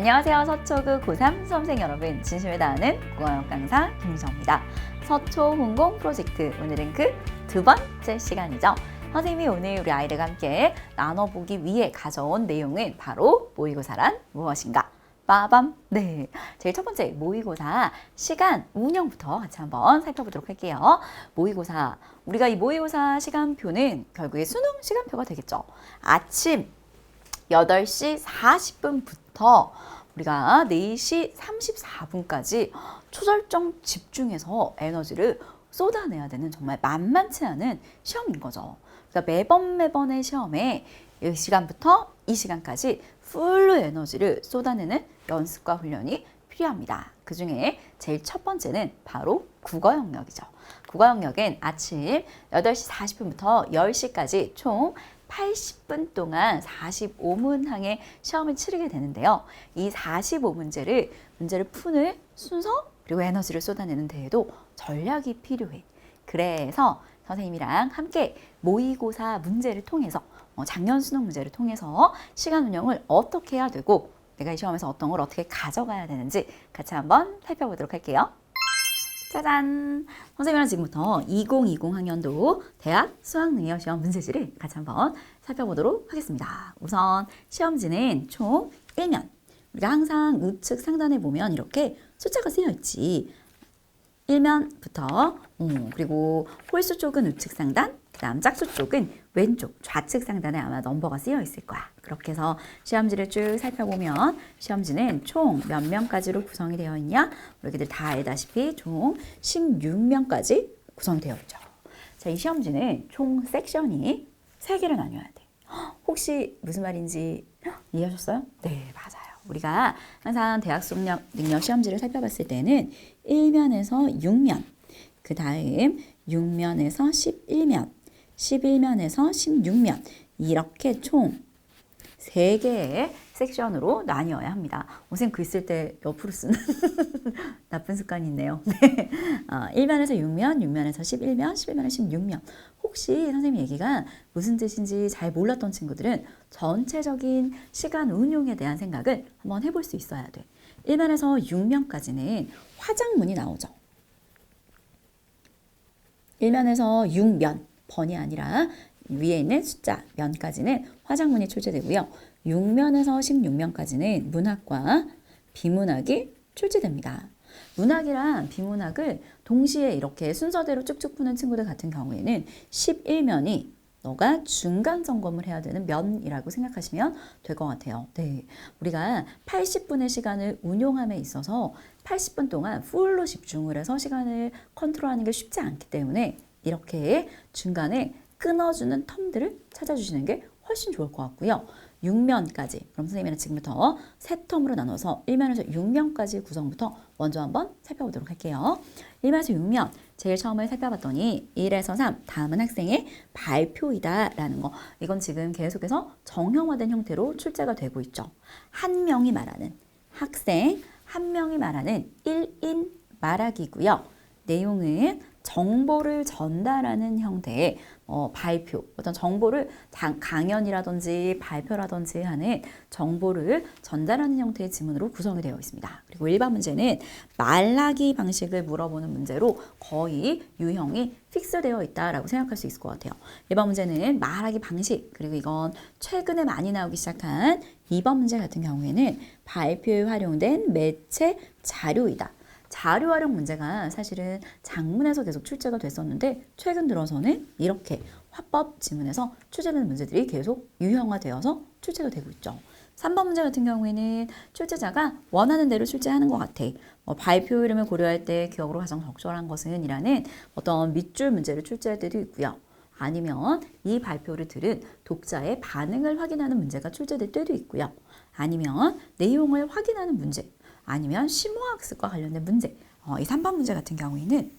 안녕하세요. 서초구 고3 수험생 여러분, 진심을 다하는 국어영어 강사 김유정입니다. 서초 홍공 프로젝트, 오늘은 그 두 번째 시간이죠. 선생님이 오늘 우리 아이들과 함께 나눠보기 위해 가져온 내용은 바로 모의고사란 무엇인가? 빠밤! 네, 제일 첫 번째 모의고사 시간 운영부터 같이 한번 살펴보도록 할게요. 모의고사, 우리가 이 모의고사 시간표는 결국에 수능 시간표가 되겠죠. 아침 8시 40분부터 우리가 4시 34분까지 초절정 집중해서 에너지를 쏟아내야 되는 정말 만만치 않은 시험인 거죠. 그러니까 매번의 시험에 이 시간부터 이 시간까지 풀로 에너지를 쏟아내는 연습과 훈련이 필요합니다. 그 중에 제일 첫 번째는 바로 국어 영역이죠. 국어 영역은 아침 8시 40분부터 10시까지 총 80분 동안 45문항의 시험을 치르게 되는데요. 이 45문제를 푸는 순서 그리고 에너지를 쏟아내는 데에도 전략이 필요해. 그래서 선생님이랑 함께 모의고사 문제를 통해서 작년 수능 문제를 통해서 시간 운영을 어떻게 해야 되고 내가 이 시험에서 어떤 걸 어떻게 가져가야 되는지 같이 한번 살펴보도록 할게요. 짜잔! 선생님이랑 지금부터 2020 학년도 대학 수학능력시험 문제지를 같이 한번 살펴보도록 하겠습니다. 우선 시험지는 총 1면. 우리가 항상 우측 상단에 보면 이렇게 숫자가 쓰여 있지. 1면부터 그리고 홀수 쪽은 우측 상단, 그 다음 짝수 쪽은 왼쪽 좌측 상단에 아마 넘버가 쓰여 있을 거야. 그렇게 해서 시험지를 쭉 살펴보면 시험지는 총 몇 명까지로 구성이 되어 있냐? 우리들 다 알다시피 총 16명까지 구성되어 있죠. 자, 이 시험지는 총 섹션이 3개로 나뉘어야 돼. 혹시 무슨 말인지 이해하셨어요? 네, 맞아요. 우리가 항상 대학 수학능력 시험지를 살펴봤을 때는 1면에서 6면, 그 다음 6면에서 11면, 11면에서 16면 이렇게 총 3개의 섹션으로 나뉘어야 합니다. 선생님 글 쓸 때 옆으로 쓰는 나쁜 습관이 있네요. 네. 1면에서 6면, 6면에서 11면, 11면에서 16면 혹시 선생님 얘기가 무슨 뜻인지 잘 몰랐던 친구들은 전체적인 시간 운용에 대한 생각을 한번 해볼 수 있어야 돼. 1면에서 6면까지는 화작문이 나오죠. 1면에서 6면, 번이 아니라 위에 있는 숫자, 면까지는 화작문이 출제되고요. 6면에서 16면까지는 문학과 비문학이 출제됩니다. 문학이랑 비문학을 동시에 이렇게 순서대로 쭉쭉 푸는 친구들 같은 경우에는 11면이 너가 중간 점검을 해야 되는 면이라고 생각하시면 될 것 같아요. 네, 우리가 80분의 시간을 운용함에 있어서 80분 동안 풀로 집중을 해서 시간을 컨트롤하는 게 쉽지 않기 때문에 이렇게 중간에 끊어주는 텀들을 찾아주시는 게 훨씬 좋을 것 같고요. 6면까지, 그럼 선생님은 지금부터 세 텀으로 나눠서 1면에서 6면까지 구성부터 먼저 한번 살펴보도록 할게요. 1면에서 6면, 제일 처음에 살펴봤더니 1에서 3, 다음은 학생의 발표이다 라는 거. 이건 지금 계속해서 정형화된 형태로 출제가 되고 있죠. 한 명이 말하는, 학생 한 명이 말하는 1인 말하기고요. 내용은 정보를 전달하는 형태의 발표, 어떤 정보를 강연이라든지 발표라든지 하는 정보를 전달하는 형태의 지문으로 구성이 되어 있습니다. 그리고 일반 문제는 말하기 방식을 물어보는 문제로 거의 유형이 픽스되어 있다라고 생각할 수 있을 것 같아요. 일반 문제는 말하기 방식, 그리고 이건 최근에 많이 나오기 시작한 2번 문제 같은 경우에는 발표에 활용된 매체 자료이다. 자료 활용 문제가 사실은 작문에서 계속 출제가 됐었는데 최근 들어서는 이렇게 화법 지문에서 출제되는 문제들이 계속 유형화되어서 출제가 되고 있죠. 3번 문제 같은 경우에는 출제자가 원하는 대로 출제하는 것 같아. 발표 이름을 고려할 때 기억으로 가장 적절한 것은 이라는 어떤 밑줄 문제를 출제할 때도 있고요. 아니면 이 발표를 들은 독자의 반응을 확인하는 문제가 출제될 때도 있고요. 아니면 내용을 확인하는 문제, 아니면 심오학습과 관련된 문제, 이 3번 문제 같은 경우에는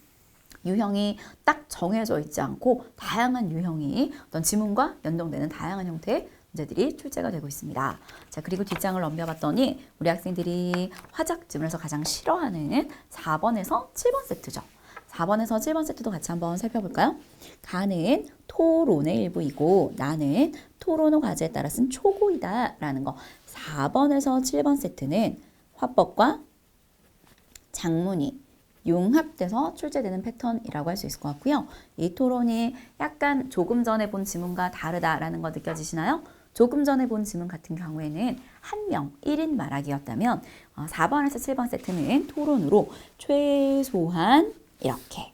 유형이 딱 정해져 있지 않고 다양한 유형이 어떤 지문과 연동되는 다양한 형태의 문제들이 출제가 되고 있습니다. 자, 그리고 뒷장을 넘겨봤더니 우리 학생들이 화작 지문에서 가장 싫어하는 4번에서 7번 세트죠. 4번에서 7번 세트도 같이 한번 살펴볼까요? 가는 토론의 일부이고 나는 토론 후 과제에 따라 쓴 초고이다 라는 거. 4번에서 7번 세트는 화법과 작문이 융합돼서 출제되는 패턴이라고 할 수 있을 것 같고요. 이 토론이 약간 조금 전에 본 지문과 다르다라는 거 느껴지시나요? 조금 전에 본 지문 같은 경우에는 한 명 1인 말하기였다면 4번에서 7번 세트는 토론으로 최소한 이렇게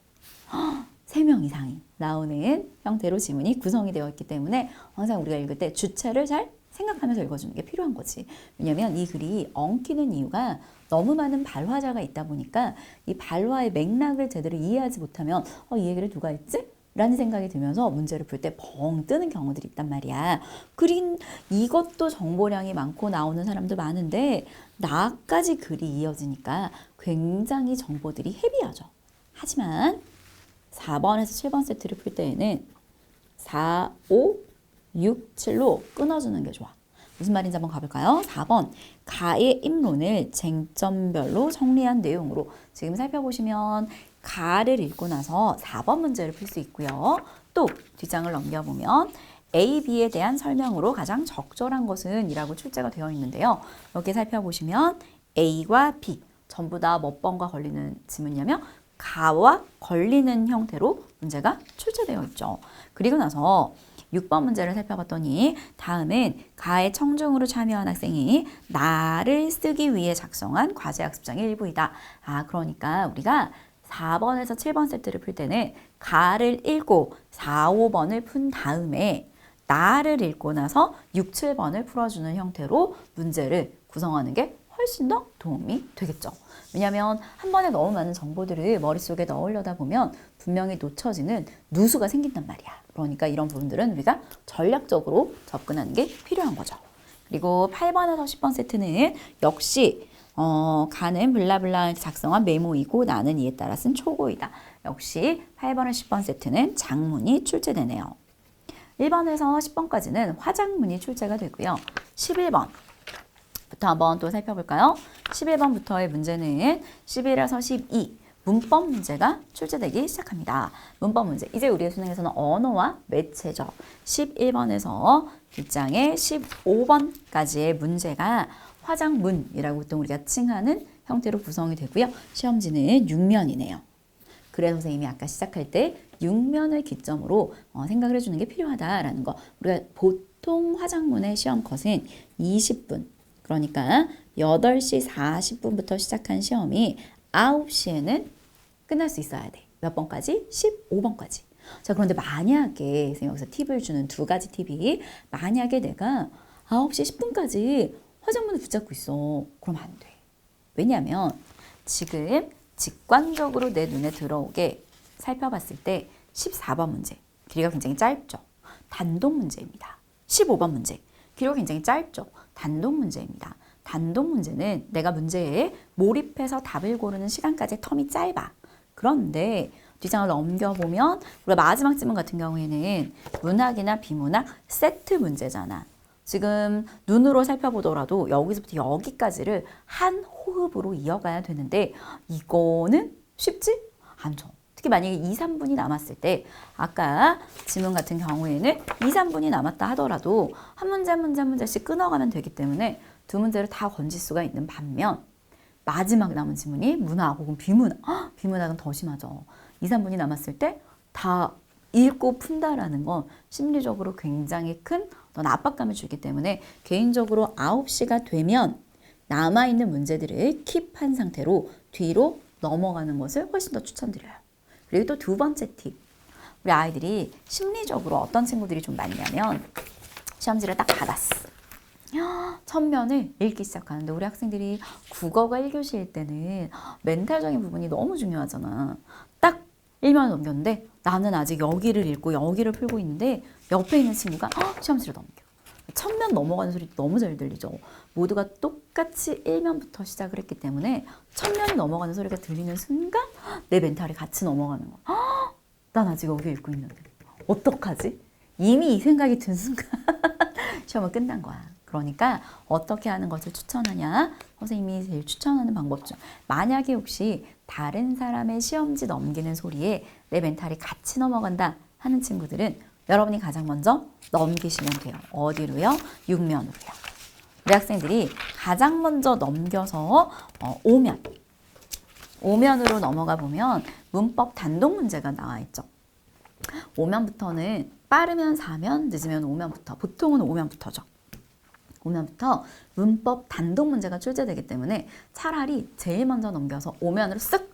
3명 이상이 나오는 형태로 지문이 구성이 되어 있기 때문에 항상 우리가 읽을 때 주체를 잘 생각하면서 읽어주는 게 필요한 거지. 왜냐면 이 글이 엉키는 이유가 너무 많은 발화자가 있다 보니까 이 발화의 맥락을 제대로 이해하지 못하면 이 얘기를 누가 했지? 라는 생각이 들면서 문제를 풀 때 벙 뜨는 경우들이 있단 말이야. 그린 이것도 정보량이 많고 나오는 사람도 많은데 나까지 글이 이어지니까 굉장히 정보들이 헤비하죠. 하지만 4번에서 7번 세트를 풀 때에는 4, 5, 6, 7로 끊어주는 게 좋아. 무슨 말인지 한번 가볼까요? 4번 가의 입론을 쟁점별로 정리한 내용으로 지금 살펴보시면 가를 읽고 나서 4번 문제를 풀 수 있고요. 또 뒷장을 넘겨보면 A, B에 대한 설명으로 가장 적절한 것은 이라고 출제가 되어 있는데요. 여기 살펴보시면 A와 B 전부 다 몇 번과 걸리는 지문이냐면 가와 걸리는 형태로 문제가 출제되어 있죠. 그리고 나서 6번 문제를 살펴봤더니 다음은 가의 청중으로 참여한 학생이 나를 쓰기 위해 작성한 과제학습장의 일부이다. 그러니까 우리가 4번에서 7번 세트를 풀 때는 가를 읽고 4, 5번을 푼 다음에 나를 읽고 나서 6, 7번을 풀어주는 형태로 문제를 구성하는 게 훨씬 더 도움이 되겠죠. 왜냐하면 한 번에 너무 많은 정보들을 머릿속에 넣으려다 보면 분명히 놓쳐지는 누수가 생긴단 말이야. 그러니까 이런 부분들은 우리가 전략적으로 접근하는 게 필요한 거죠. 그리고 8번에서 10번 세트는 역시 가는 블라블라 작성한 메모이고 나는 이에 따라 쓴 초고이다. 역시 8번에서 10번 세트는 장문이 출제되네요. 1번에서 10번까지는 화작문이 출제가 되고요. 11번 부터 한번 또 살펴볼까요? 11번부터의 문제는 11에서 12 문법 문제가 출제되기 시작합니다. 문법 문제. 이제 우리의 수능에서는 언어와 매체죠. 11번에서 뒷장에 15번까지의 문제가 화작문이라고 보통 우리가 칭하는 형태로 구성이 되고요. 시험지는 6면이네요. 그래서 선생님이 아까 시작할 때 6면을 기점으로 생각을 해주는 게 필요하다라는 거. 우리가 보통 화작문의 시험 컷은 20분. 그러니까 8시 40분부터 시작한 시험이 9시에는 끝날 수 있어야 돼. 몇 번까지? 15번까지. 자, 그런데 만약에 선생님 여기서 팁을 주는 두 가지 팁이 만약에 내가 9시 10분까지 화작문을 붙잡고 있어. 그러면 안 돼. 왜냐하면 지금 직관적으로 내 눈에 들어오게 살펴봤을 때 14번 문제 길이가 굉장히 짧죠. 단독 문제입니다. 15번 문제 길이가 굉장히 짧죠. 단독 문제입니다. 단독 문제는 내가 문제에 몰입해서 답을 고르는 시간까지의 텀이 짧아. 그런데 뒷장을 넘겨보면 우리가 마지막 지문 같은 경우에는 문학이나 비문학 세트 문제잖아. 지금 눈으로 살펴보더라도 여기서부터 여기까지를 한 호흡으로 이어가야 되는데 이거는 쉽지 않죠. 특히 만약에 2, 3분이 남았을 때 아까 지문 같은 경우에는 2, 3분이 남았다 하더라도 한 문제 한 문제 한 문제씩 끊어가면 되기 때문에 두 문제를 다 건질 수가 있는 반면 마지막 남은 지문이 문학 혹은 비문학, 비문학은 더 심하죠. 2, 3분이 남았을 때 다 읽고 푼다라는 건 심리적으로 굉장히 큰 어떤 압박감을 주기 때문에 개인적으로 9시가 되면 남아있는 문제들을 킵한 상태로 뒤로 넘어가는 것을 훨씬 더 추천드려요. 그리고 또 두 번째 팁. 우리 아이들이 심리적으로 어떤 친구들이 좀 많냐면 시험지를 딱 받았어. 첫 면을 읽기 시작하는데 우리 학생들이 국어가 1교시일 때는 멘탈적인 부분이 너무 중요하잖아. 딱 1면을 넘겼는데 나는 아직 여기를 읽고 여기를 풀고 있는데 옆에 있는 친구가 시험지를 넘겨. 첫 면 넘어가는 소리 너무 잘 들리죠. 모두가 똑같이 1면부터 시작을 했기 때문에 첫 면이 넘어가는 소리가 들리는 순간 내 멘탈이 같이 넘어가는 거야. 난 아직 여기 읽고 있는데 어떡하지? 이미 이 생각이 든 순간 시험은 끝난 거야. 그러니까 어떻게 하는 것을 추천하냐? 선생님이 제일 추천하는 방법 중 만약에 혹시 다른 사람의 시험지 넘기는 소리에 내 멘탈이 같이 넘어간다 하는 친구들은 여러분이 가장 먼저 넘기시면 돼요. 어디로요? 6면으로요. 우리 학생들이 가장 먼저 넘겨서 오면으로 넘어가 보면 문법 단독 문제가 나와 있죠. 오면부터는 빠르면 4면, 늦으면 5면부터, 보통은 5면부터죠. 5면부터 문법 단독 문제가 출제되기 때문에 차라리 제일 먼저 넘겨서 5면으로 쓱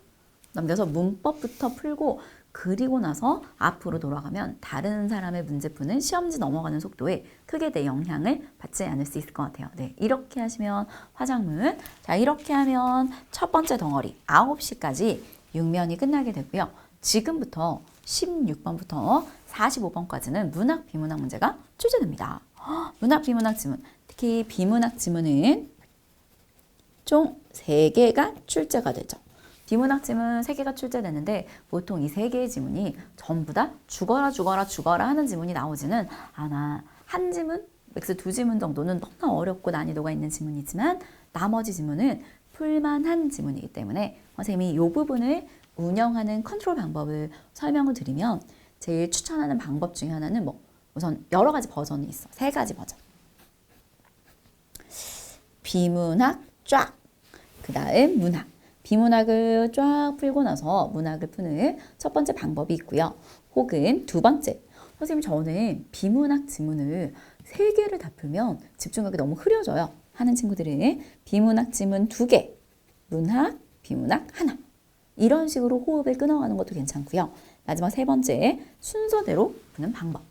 넘겨서 문법부터 풀고 그리고 나서 앞으로 돌아가면 다른 사람의 문제 푸는 시험지 넘어가는 속도에 크게 내 영향을 받지 않을 수 있을 것 같아요. 네, 이렇게 하시면 화작문. 자, 이렇게 하면 첫 번째 덩어리 9시까지 6면이 끝나게 되고요. 지금부터 16번부터 45번까지는 문학, 비문학 문제가 출제됩니다. 문학, 비문학 지문. 특히 비문학 지문은 총 3개가 출제가 되죠. 비문학 지문 3개가 출제되는데 보통 이 3개의 지문이 전부 다 죽어라 죽어라 죽어라 하는 지문이 나오지는 않아. 한 지문, 맥스 2지문 정도는 너무나 어렵고 난이도가 있는 지문이지만 나머지 지문은 풀만한 지문이기 때문에 선생님이 이 부분을 운영하는 컨트롤 방법을 설명을 드리면 제일 추천하는 방법 중에 하나는 우선 여러 가지 버전이 있어. 3가지 버전. 비문학 쫙, 그 다음 문학. 비문학을 쫙 풀고 나서 문학을 푸는 첫 번째 방법이 있고요. 혹은 두 번째, 선생님 저는 비문학 지문을 3개를 다 풀면 집중력이 너무 흐려져요 하는 친구들은 비문학 지문 2개, 문학, 비문학 하나. 이런 식으로 호흡을 끊어가는 것도 괜찮고요. 마지막 3번째, 순서대로 푸는 방법.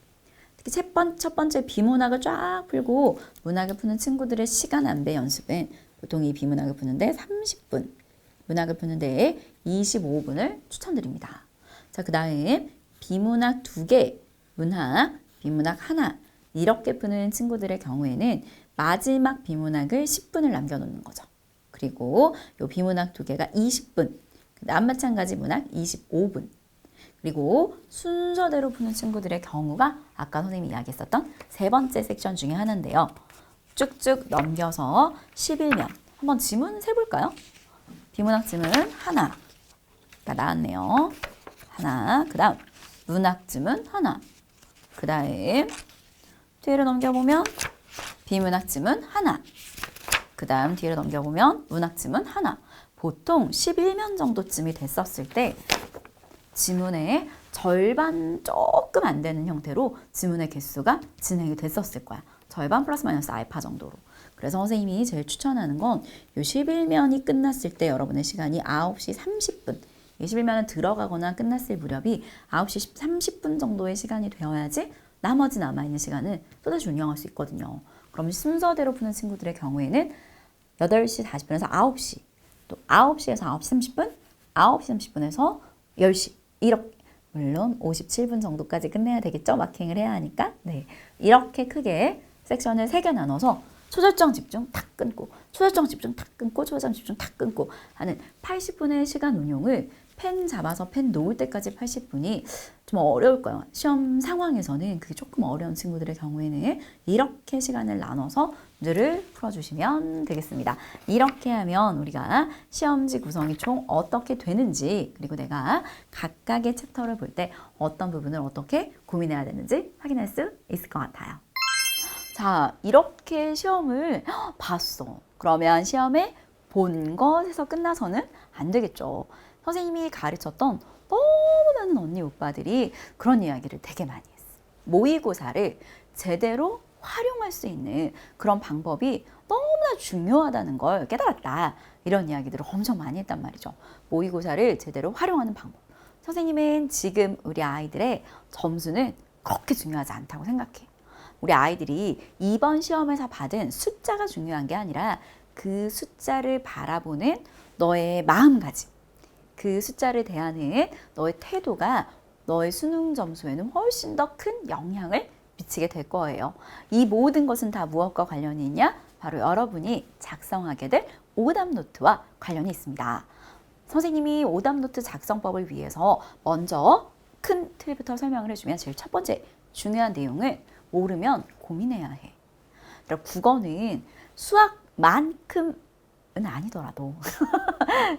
특히 첫 번째 비문학을 쫙 풀고 문학을 푸는 친구들의 시간 안배 연습은 보통 이 비문학을 푸는데 30분, 문학을 푸는데 25분을 추천드립니다. 자, 그 다음 비문학 2개, 문학, 비문학 하나 이렇게 푸는 친구들의 경우에는 마지막 비문학을 10분을 남겨놓는 거죠. 그리고 이 비문학 2개가 20분, 그 다음 마찬가지 문학 25분. 그리고 순서대로 푸는 친구들의 경우가 아까 선생님이 이야기했었던 3번째 섹션 중에 하나인데요. 쭉쭉 넘겨서 11면 한번 지문 세볼까요? 비문학 지문 하나가 나왔네요. 하나. 그 다음 문학 지문 하나. 그 다음 뒤로 넘겨보면 비문학 지문 하나. 그 다음 뒤로 넘겨보면 문학 지문 하나. 보통 11면 정도쯤이 됐었을 때 지문의 절반 조금 안 되는 형태로 지문의 개수가 진행이 됐었을 거야. 절반 플러스 마이너스 알파 정도로. 그래서 선생님이 제일 추천하는 건 이 11면이 끝났을 때 여러분의 시간이 9시 30분. 이 11면은 들어가거나 끝났을 무렵이 9시 30분 정도의 시간이 되어야지 나머지 남아있는 시간을 또다시 운영할 수 있거든요. 그럼 순서대로 푸는 친구들의 경우에는 8시 40분에서 9시, 또 9시에서 9시 30분, 9시 30분에서 10시 이렇게 물론 57분 정도까지 끝내야 되겠죠. 마킹을 해야 하니까. 네, 이렇게 크게 섹션을 3개 나눠서 초절정 집중 탁 끊고 초절정 집중 탁 끊고 초절정 집중 탁 끊고 하는 80분의 시간 운용을 펜 잡아서 펜 놓을 때까지 80분이 좀 어려울 거예요. 시험 상황에서는 그게 조금 어려운 친구들의 경우에는 이렇게 시간을 나눠서 문제를 풀어주시면 되겠습니다. 이렇게 하면 우리가 시험지 구성이 총 어떻게 되는지 그리고 내가 각각의 챕터를 볼 때 어떤 부분을 어떻게 고민해야 되는지 확인할 수 있을 것 같아요. 자, 이렇게 시험을 봤어. 그러면 시험에 본 것에서 끝나서는 안 되겠죠. 선생님이 가르쳤던 너무 많은 언니 오빠들이 그런 이야기를 되게 많이 했어. 모의고사를 제대로 활용할 수 있는 그런 방법이 너무나 중요하다는 걸 깨달았다. 이런 이야기들을 엄청 많이 했단 말이죠. 모의고사를 제대로 활용하는 방법. 선생님은 지금 우리 아이들의 점수는 그렇게 중요하지 않다고 생각해. 우리 아이들이 이번 시험에서 받은 숫자가 중요한 게 아니라 그 숫자를 바라보는 너의 마음가짐, 그 숫자를 대하는 너의 태도가 너의 수능 점수에는 훨씬 더 큰 영향을 미치게 될 거예요. 이 모든 것은 다 무엇과 관련이 있냐? 바로 여러분이 작성하게 될 오답노트와 관련이 있습니다. 선생님이 오답노트 작성법을 위해서 먼저 큰 틀부터 설명을 해주면 제일 첫 번째 중요한 내용을 모르면 고민해야 해. 국어는 수학만큼은 아니더라도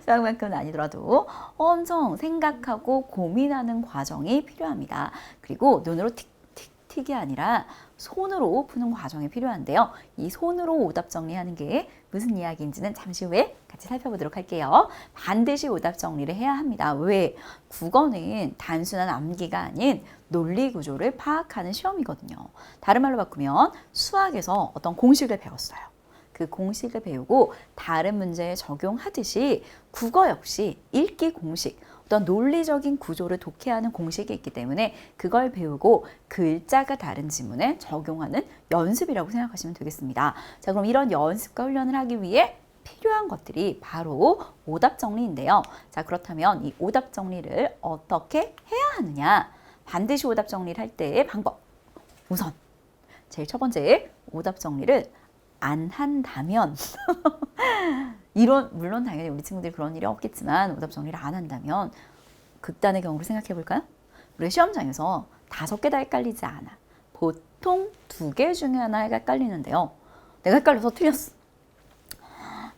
수학만큼은 아니더라도 엄청 생각하고 고민하는 과정이 필요합니다. 그리고 눈으로 틱틱틱 틱이 아니라 손으로 푸는 과정이 필요한데요. 이 손으로 오답 정리하는 게 무슨 이야기인지는 잠시 후에 같이 살펴보도록 할게요. 반드시 오답 정리를 해야 합니다. 왜? 국어는 단순한 암기가 아닌 논리 구조를 파악하는 시험이거든요. 다른 말로 바꾸면 수학에서 어떤 공식을 배웠어요. 그 공식을 배우고 다른 문제에 적용하듯이 국어 역시 읽기 공식, 어떤 논리적인 구조를 독해하는 공식이 있기 때문에 그걸 배우고 글자가 다른 지문에 적용하는 연습이라고 생각하시면 되겠습니다. 자, 그럼 이런 연습과 훈련을 하기 위해 필요한 것들이 바로 오답 정리인데요. 자, 그렇다면 이 오답 정리를 어떻게 해야 하느냐? 반드시 오답 정리를 할 때의 방법. 우선 제일 첫 번째, 오답 정리를 안 한다면 물론 당연히 우리 친구들이 그런 일이 없겠지만 오답 정리를 안 한다면 극단의 경우를 생각해 볼까요? 우리가 시험장에서 5개 다 헷갈리지 않아. 보통 2개 중에 하나 헷갈리는데요. 내가 헷갈려서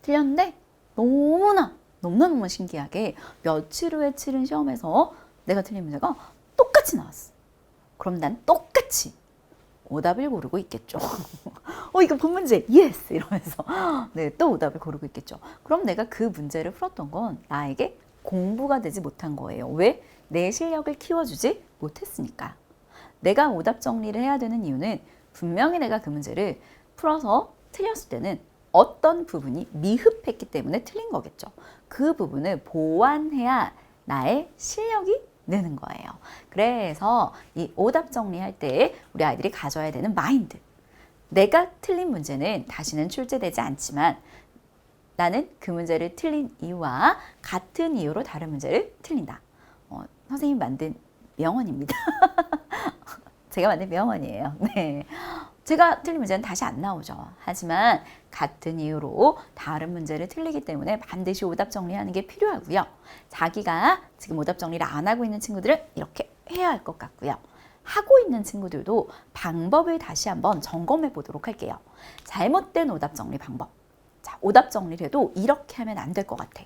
틀렸는데 너무나 신기하게 며칠 후에 치른 시험에서 내가 틀린 문제가 똑같이 나왔어. 그럼 난 똑같이 오답을 고르고 있겠죠. 이거 본 문제, 예스! 이러면서 네, 또 오답을 고르고 있겠죠. 그럼 내가 그 문제를 풀었던 건 나에게 공부가 되지 못한 거예요. 왜? 내 실력을 키워주지 못했으니까. 내가 오답 정리를 해야 되는 이유는 분명히 내가 그 문제를 풀어서 틀렸을 때는 어떤 부분이 미흡했기 때문에 틀린 거겠죠. 그 부분을 보완해야 나의 실력이 느는 거예요. 그래서 이 오답 정리할 때 우리 아이들이 가져야 되는 마인드. 내가 틀린 문제는 다시는 출제되지 않지만 나는 그 문제를 틀린 이유와 같은 이유로 다른 문제를 틀린다. 선생님이 만든 명언입니다. 제가 만든 명언이에요. 네. 제가 틀린 문제는 다시 안 나오죠. 하지만 같은 이유로 다른 문제를 틀리기 때문에 반드시 오답 정리하는 게 필요하고요. 자기가 지금 오답 정리를 안 하고 있는 친구들은 이렇게 해야 할 것 같고요. 하고 있는 친구들도 방법을 다시 한번 점검해 보도록 할게요. 잘못된 오답 정리 방법. 자, 오답 정리를 해도 이렇게 하면 안 될 것 같아.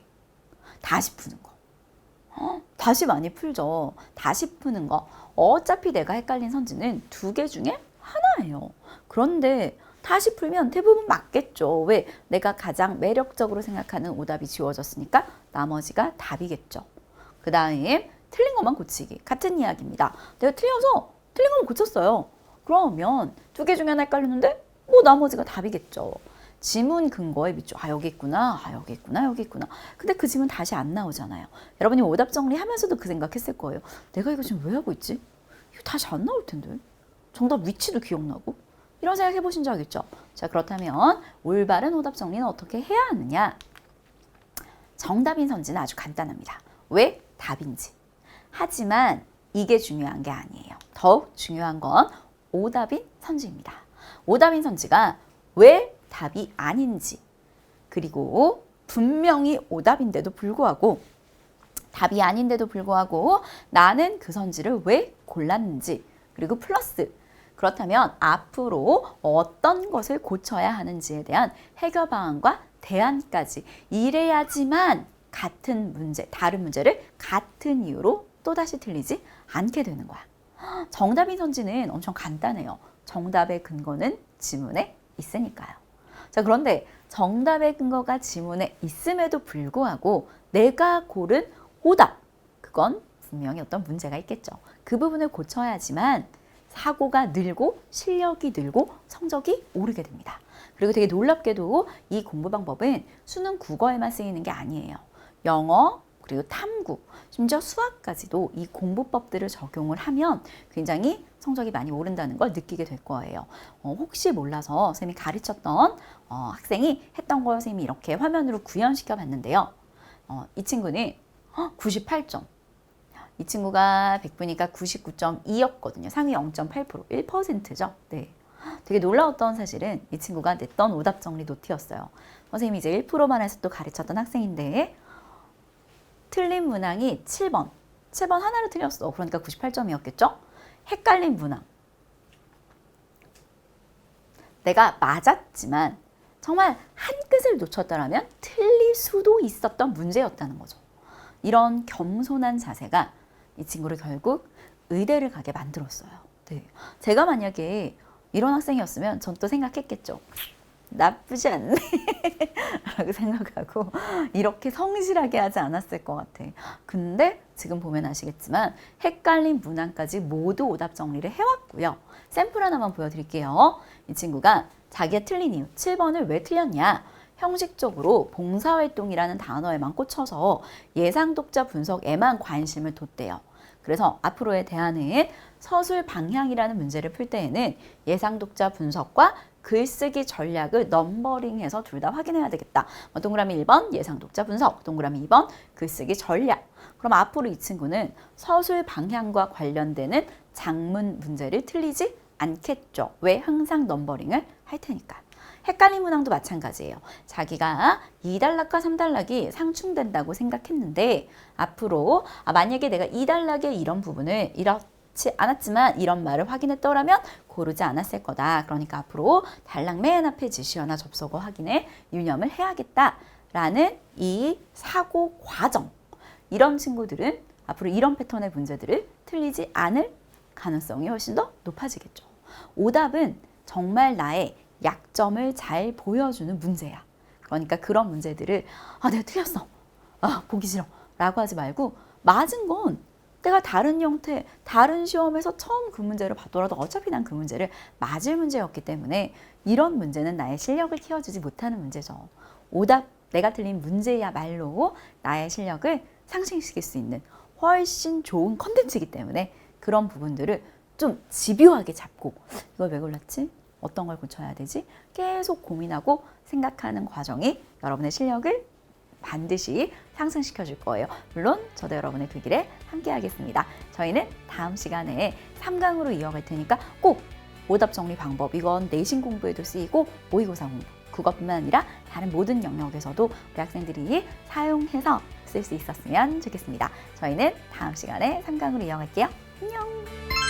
다시 푸는 거. 다시 많이 풀죠. 다시 푸는 거. 어차피 내가 헷갈린 선지는 2개 중에 하나예요. 그런데 다시 풀면 대부분 맞겠죠. 왜? 내가 가장 매력적으로 생각하는 오답이 지워졌으니까 나머지가 답이겠죠. 그 다음 틀린 것만 고치기. 같은 이야기입니다. 내가 틀려서 틀린 것만 고쳤어요. 그러면 2개 중에 하나 헷갈렸는데 나머지가 답이겠죠. 지문 근거에 밑줄. 여기 있구나. 여기 있구나. 여기 있구나. 근데 그 지문 다시 안 나오잖아요. 여러분이 오답 정리하면서도 그 생각했을 거예요. 내가 이거 지금 왜 하고 있지? 이거 다시 안 나올 텐데. 정답 위치도 기억나고. 이런 생각 해보신 적 있죠? 자, 그렇다면 올바른 오답 정리는 어떻게 해야 하느냐? 정답인 선지는 아주 간단합니다. 왜? 답인지. 하지만 이게 중요한 게 아니에요. 더욱 중요한 건 오답인 선지입니다. 오답인 선지가 왜 답이 아닌지, 그리고 분명히 오답인데도 불구하고 답이 아닌데도 불구하고 나는 그 선지를 왜 골랐는지, 그리고 플러스 그렇다면 앞으로 어떤 것을 고쳐야 하는지에 대한 해결 방안과 대안까지 이래야지만 같은 문제, 다른 문제를 같은 이유로 또다시 틀리지 않게 되는 거야. 정답인 선지는 엄청 간단해요. 정답의 근거는 지문에 있으니까요. 자, 그런데 정답의 근거가 지문에 있음에도 불구하고 내가 고른 오답, 그건 분명히 어떤 문제가 있겠죠. 그 부분을 고쳐야지만 사고가 늘고 실력이 늘고 성적이 오르게 됩니다. 그리고 되게 놀랍게도 이 공부 방법은 수능 국어에만 쓰이는 게 아니에요. 영어, 그리고 탐구, 심지어 수학까지도 이 공부법들을 적용을 하면 굉장히 성적이 많이 오른다는 걸 느끼게 될 거예요. 혹시 몰라서 선생님이 가르쳤던 학생이 했던 걸 선생님이 이렇게 화면으로 구현시켜 봤는데요. 이 친구는 98점. 이 친구가 100분이니까 99.2였거든요. 상위 0.8%, 1%죠. 네. 되게 놀라웠던 사실은 이 친구가 냈던 오답 정리 노트였어요. 선생님이 이제 1%만 해서 또 가르쳤던 학생인데 틀린 문항이 7번. 7번 하나를 틀렸어. 그러니까 98점이었겠죠? 헷갈린 문항. 내가 맞았지만 정말 한 끗을 놓쳤더라면 틀릴 수도 있었던 문제였다는 거죠. 이런 겸손한 자세가 이 친구를 결국 의대를 가게 만들었어요. 네. 제가 만약에 이런 학생이었으면 전 또 생각했겠죠. 나쁘지 않네 라고 생각하고 이렇게 성실하게 하지 않았을 것 같아. 근데 지금 보면 아시겠지만 헷갈린 문항까지 모두 오답 정리를 해왔고요. 샘플 하나만 보여드릴게요. 이 친구가 자기가 틀린 이유 7번을 왜 틀렸냐, 형식적으로 봉사활동이라는 단어에만 꽂혀서 예상 독자 분석에만 관심을 뒀대요. 그래서 앞으로의 대안은 서술 방향이라는 문제를 풀 때에는 예상 독자 분석과 글쓰기 전략을 넘버링해서 둘 다 확인해야 되겠다. 동그라미 1번 예상 독자 분석, 동그라미 2번 글쓰기 전략. 그럼 앞으로 이 친구는 서술 방향과 관련되는 작문 문제를 틀리지 않겠죠. 왜? 항상 넘버링을 할 테니까. 헷갈린 문항도 마찬가지예요. 자기가 2단락과 3단락이 상충된다고 생각했는데 앞으로 만약에 내가 2단락의 이런 부분을 이렇지 않았지만 이런 말을 확인했더라면 고르지 않았을 거다. 그러니까 앞으로 단락 맨 앞에 지시어나 접속어 확인에 유념을 해야겠다라는 이 사고 과정. 이런 친구들은 앞으로 이런 패턴의 문제들을 틀리지 않을 가능성이 훨씬 더 높아지겠죠. 오답은 정말 나의 약점을 잘 보여주는 문제야. 그러니까 그런 문제들을 내가 틀렸어. 보기 싫어. 라고 하지 말고 맞은 건 내가 다른 형태, 다른 시험에서 처음 그 문제를 봤더라도 어차피 난 그 문제를 맞을 문제였기 때문에 이런 문제는 나의 실력을 키워주지 못하는 문제죠. 오답, 내가 틀린 문제야말로 나의 실력을 상승시킬 수 있는 훨씬 좋은 컨텐츠이기 때문에 그런 부분들을 좀 집요하게 잡고 이걸 왜 골랐지? 어떤 걸 고쳐야 되지? 계속 고민하고 생각하는 과정이 여러분의 실력을 반드시 상승시켜 줄 거예요. 물론 저도 여러분의 그 길에 함께 하겠습니다. 저희는 다음 시간에 3강으로 이어갈 테니까 꼭 오답 정리 방법, 이건 내신 공부에도 쓰이고 모의고사 공부, 그것뿐만 아니라 다른 모든 영역에서도 우리 학생들이 사용해서 쓸 수 있었으면 좋겠습니다. 저희는 다음 시간에 3강으로 이어갈게요. 안녕!